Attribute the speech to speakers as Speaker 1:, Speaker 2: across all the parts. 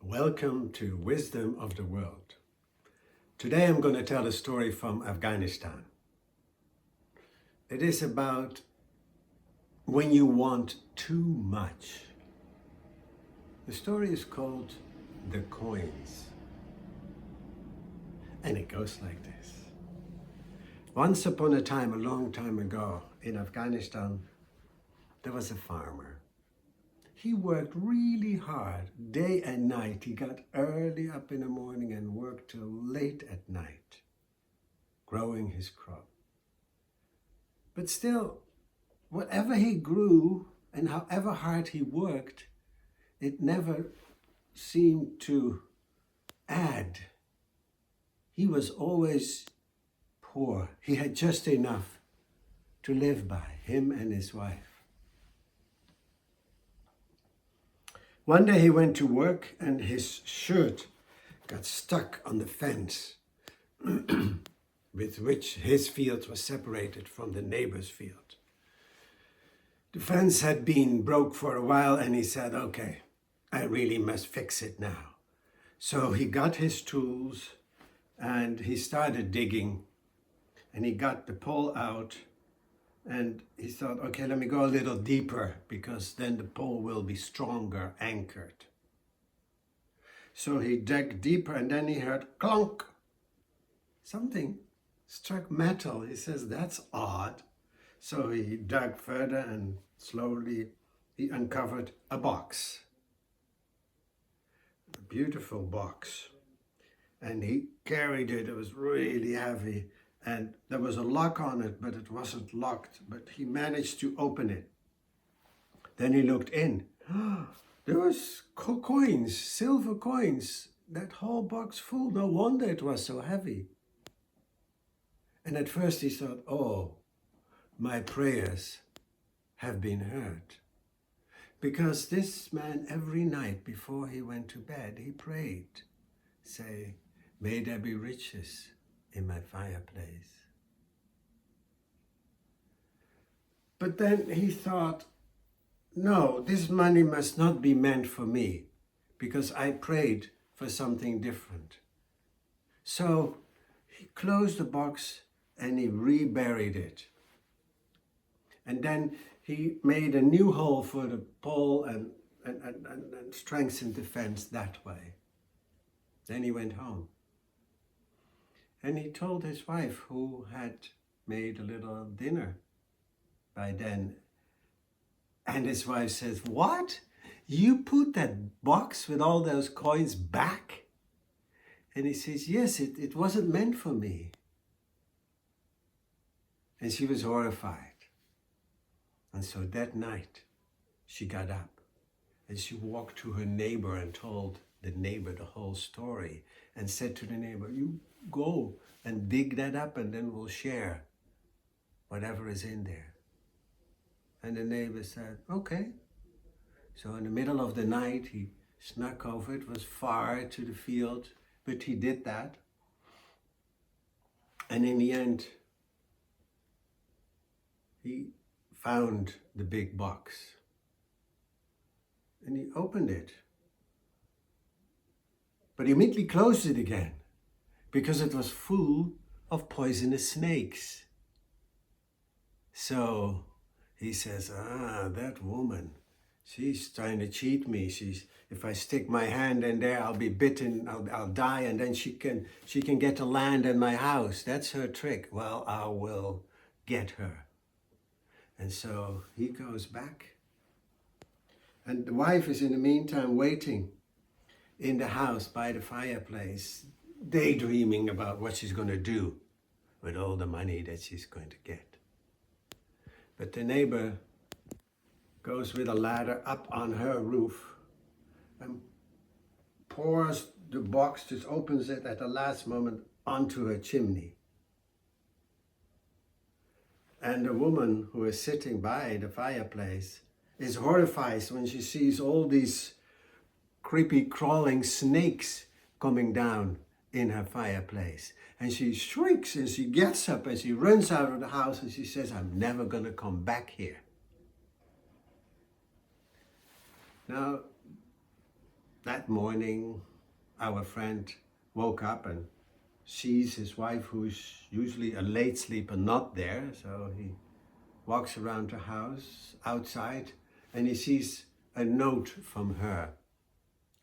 Speaker 1: Welcome to Wisdom of the World. Today I'm going to tell a story from Afghanistan. It is about when you want too much. The story is called The Coins. And it goes like this. Once upon a time, a long time ago, in Afghanistan, there was a farmer. He worked really hard, day and night. He got early up in the morning and worked till late at night, growing his crop. But still, whatever he grew and however hard he worked, it never seemed to add. He was always poor. He had just enough to live by, him and his wife. One day he went to work and his shirt got stuck on the fence with which his field was separated from the neighbor's field. The fence had been broke for a while and he said, okay, I really must fix it now. So he got his tools and he started digging and he got the pole out. And he thought, okay, let me go a little deeper because then the pole will be stronger anchored. So he dug deeper and then he heard clunk. Something struck metal. He says, that's odd. So he dug further and slowly he uncovered a box. A beautiful box. And he carried it. It was really heavy. And there was a lock on it, but it wasn't locked. But he managed to open it. Then he looked in. There was coins, silver coins. That whole box full. No wonder it was so heavy. And at first he thought, oh, my prayers have been heard. Because this man every night before he went to bed, he prayed. Say, may there be riches in my fireplace. But then he thought, no, this money must not be meant for me because I prayed for something different. So he closed the box and he reburied it. And then he made a new hole for the pole and strengthened the fence that way. Then he went home. And he told his wife, who had made a little dinner by then. And his wife says, what? You put that box with all those coins back? And he says, yes, it wasn't meant for me. And she was horrified. And so that night, she got up and she walked to her neighbor and told the neighbor the whole story and said to the neighbor, you go and dig that up and then we'll share whatever is in there. And the neighbor said, okay. So in the middle of the night, he snuck over. It was far to the field, but he did that. And in the end, he found the big box. And he opened it. But he immediately closed it again because it was full of poisonous snakes. So he says, that woman, she's trying to cheat me. If I stick my hand in there, I'll be bitten, I'll die, and then she can get to land in my house. That's her trick. Well, I will get her. And so he goes back. And the wife is in the meantime waiting in the house by the fireplace, daydreaming about what she's going to do with all the money that she's going to get. But the neighbor goes with a ladder up on her roof and pours the box, just opens it at the last moment onto her chimney. And the woman who is sitting by the fireplace is horrified when she sees all these creepy crawling snakes coming down in her fireplace. And she shrieks and she gets up and she runs out of the house and she says, I'm never going to come back here. Now, that morning, our friend woke up and sees his wife, who's usually a late sleeper, not there. So he walks around the house outside and he sees a note from her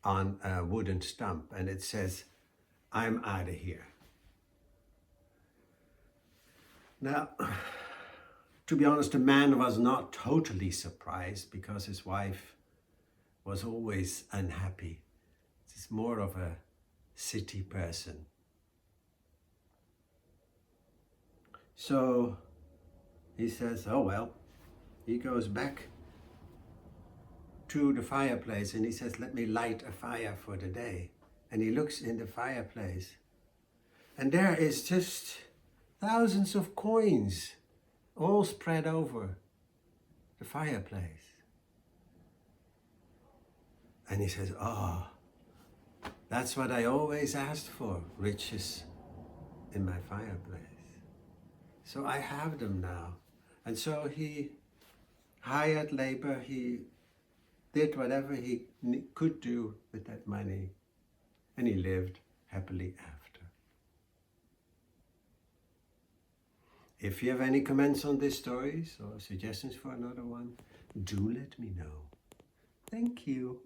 Speaker 1: on a wooden stump, and it says, "I'm out of here." Now, to be honest, the man was not totally surprised because his wife was always unhappy. She's more of a city person. So he says, oh well. He goes back to the fireplace and he says, let me light a fire for the day. And he looks in the fireplace and there is just thousands of coins all spread over the fireplace. And he says, oh, that's what I always asked for, riches in my fireplace. So I have them now. And so he hired labor, he did whatever he could do with that money, and he lived happily after. If you have any comments on these stories or suggestions for another one, do let me know. Thank you.